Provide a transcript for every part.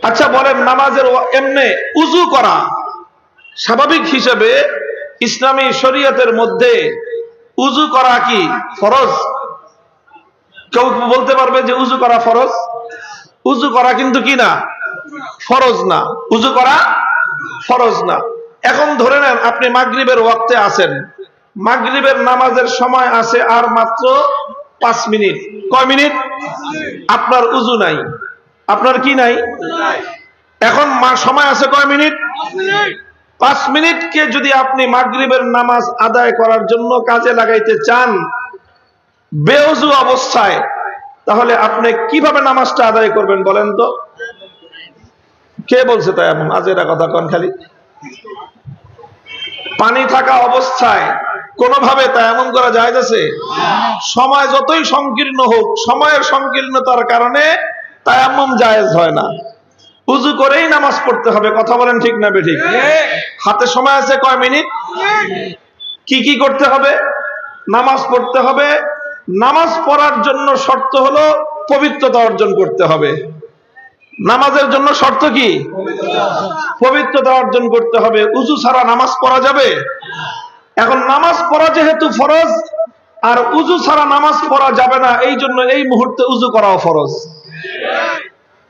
আচ্ছা বলেন, নামাজের এমনি উযু করা স্বাভাবিক হিসেবে ইসলামী শরীয়তের মধ্যে উযু করা কি ফরজ? কেউ বলতে পারবে যে উযু করা ফরজ? উযু করা কিন্তু কি না, ফরজ না। উযু করা ফরজ না। এখন ধরে নেন আপনি মাগরিবের ওয়াক্তে আছেন, মাগরিবের নামাজের সময় আছে আর মাত্র 5 মিনিট। কয় মিনিট? আপনার উযু নাই, আপনার কি নাই, এখন সময় আছে কয় মিনিট? 5 মিনিটকে যদি আপনি মাগরিবের নামাজ আদায় করার জন্য কাজে লাগাইতে চান বেউযু অবস্থায়, তাহলে আপনি কিভাবে নামাজটা আদায় করবেন বলেন তো? কে বলছে তাই এমন আজেরা কথা কোন? খালি পানি থাকা অবস্থায় কোনোভাবে তায়াম্মুম করা জায়েজ আছে? সময় যতই সংকীর্ণ হোক, সময়ের সংকীর্ণতার কারণে তায়াম্মুম জায়েজ হয় না। উযু করেই নামাজ পড়তে হবে। কথা বলেন ঠিক না বেঠিক? হাতে সময় আছে কয় মিনিট? কি কি করতে হবে? নামাজ পড়তে হবে। নামাজ পড়ার জন্য শর্ত হলো পবিত্রতা অর্জন করতে হবে। নামাজের জন্য শর্ত কি? পবিত্রতা অর্জন করতে হবে। উযু ছাড়া নামাজ পড়া যাবে? এখন নামাজ পড়া যেহেতু ফরজ আর উযু ছাড়া নামাজ পড়া যাবে না, এই জন্য এই মুহূর্তে উযু করাও ফরজ।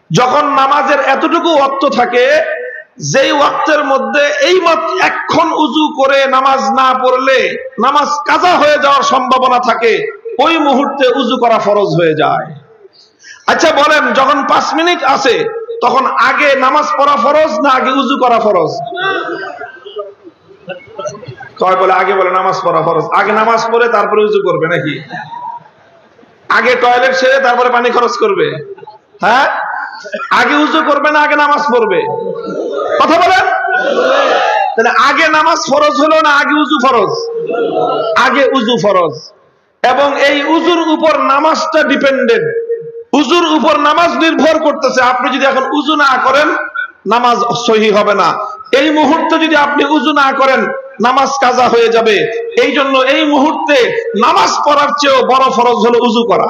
যখন নামাজের এতটুকু ওয়াক্ত থাকে, যেই ওয়াক্তের মধ্যে এই মাত্র এখন উযু করে নামাজ না পড়লে নামাজ কাজা হয়ে যাওয়ার সম্ভাবনা থাকে, ওই মুহূর্তে উযু করা ফরজ হয়ে যায়। আচ্ছা বলেন, যখন 5 মিনিট আছে তখন আগে নামাজ পড়া ফরজ না আগে উযু করা ফরজ? কয় বলে আগে বলে নামাজ পড়া ফরজ। আগে নামাজ পড়ে তারপরে উযু করবে নাকি? আগে টয়লেট সেরে তারপরে পানি খরচ করবে? হ্যাঁ, আগে উযু করবে না আগে নামাজ পড়বে? কথা বলেন। তাহলে আগে নামাজ ফরজ হলো না আগে উযু ফরজ? আগে উযু ফরজ। এবং এই উযুর উপর নামাজটা ডিপেন্ডেন্ট। উযুর উপর নামাজ নির্ভর করতেছে। আপনি যদি এখন উযু না করেন নামাজ সহিহ হবে না। এই মুহূর্তে যদি আপনি উযু না করেন নামাজ কাজা হয়ে যাবে। এই জন্য এই মুহূর্তে নামাজ পড়ার চেয়েও বড় ফরজ হলো উযু করা।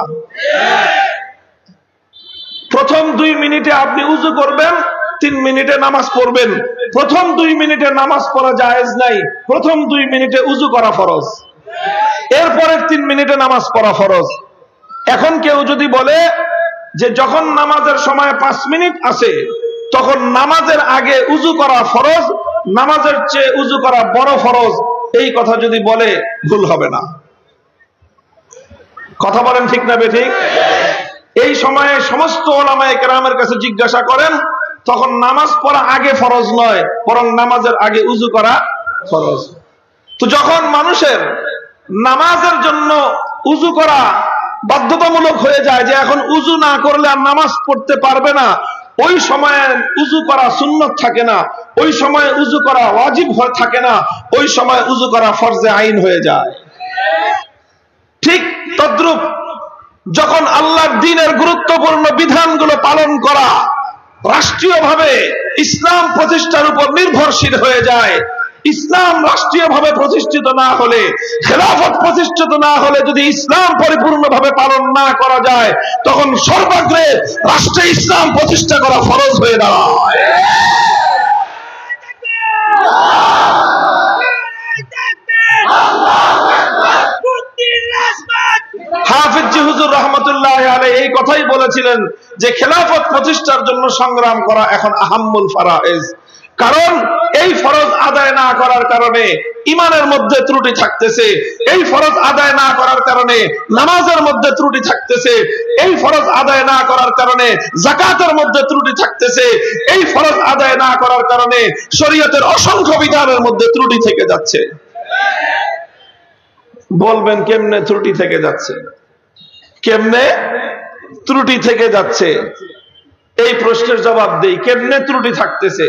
প্রথম 2 মিনিটে আপনি উযু করবেন, 3 মিনিটে নামাজ পড়বেন। প্রথম 2 মিনিটে নামাজ পড়া জায়েজ নাই, প্রথম 2 মিনিটে উযু করা ফরজ, এরপরের 3 মিনিটে নামাজ পড়া ফরজ। এখন কেউ যদি বলে যে যখন নামাজের সময় 5 মিনিট আছে তখন নামাজের আগে উযু করা ফরজ, নামাজের চেয়ে উযু করা বড় ফরজ, এই কথা যদি বলে ভুল হবে না। কথা বলেন ঠিক না বেঠিক? এই সময়ে সমস্ত উলামায়ে কেরামের কাছে জিজ্ঞাসা করেন, তখন নামাজ পড়া আগে ফরজ নয়, বরং নামাজের আগে উযু করা ফরজ। তো যখন মানুষের নামাজের জন্য উযু করা বাধ্যতামূলক হয়ে যায়, যে এখন উযু না করলে আর নামাজ পড়তে পারবে না, ওই সময়ে উযু করা সুন্নত থাকে না, ওই সময়ে উযু করা ওয়াজিব থাকে না, ওই সময় উযু করা ফরজে আইন হয়ে যায়। ঠিক তদ্রূপ যখন আল্লাহর দ্বীনের গুরুত্বপূর্ণ বিধানগুলো পালন করা রাষ্ট্রীয়ভাবে ইসলাম প্রতিষ্ঠার উপর নির্ভরশীল হয়ে যায়, ইসলাম রাষ্ট্রীয়ভাবে প্রতিষ্ঠিত না হলে, খেলাফত প্রতিষ্ঠিত না হলে যদি ইসলাম পরিপূর্ণভাবে পালন না করা যায়, তখন সর্বাগ্রে রাষ্ট্রে ইসলাম প্রতিষ্ঠা করা ফরজ হয়ে দাঁড়ায়। হাফিজ জি হুজুর রাহমাতুল্লাহি আলাইহি এই কথাই বলেছিলেন যে খেলাফত প্রতিষ্ঠার জন্য সংগ্রাম করা এখন আহাম্মুল ফারায়েজ। কারণ এই ফরজ আদায় না করার কারণে ইমানের মধ্যে ত্রুটি থাকতেছে, এই ফরজ আদায় না করার কারণে নামাজের মধ্যে ত্রুটি থাকতেছে, এই ফরজ আদায় না করার কারণে যাকাতের মধ্যে ত্রুটি থাকতেছে, এই ফরজ আদায় না করার কারণে শরীয়তের অসংখ্য বিধানের মধ্যে ত্রুটি থেকে যাচ্ছে। বলবেন কেমনে ত্রুটি থেকে যাচ্ছে? কেমনে ত্রুটি থেকে যাচ্ছে? এই প্রশ্নের জবাব দেই, কেমনে ত্রুটি থাকতেছে?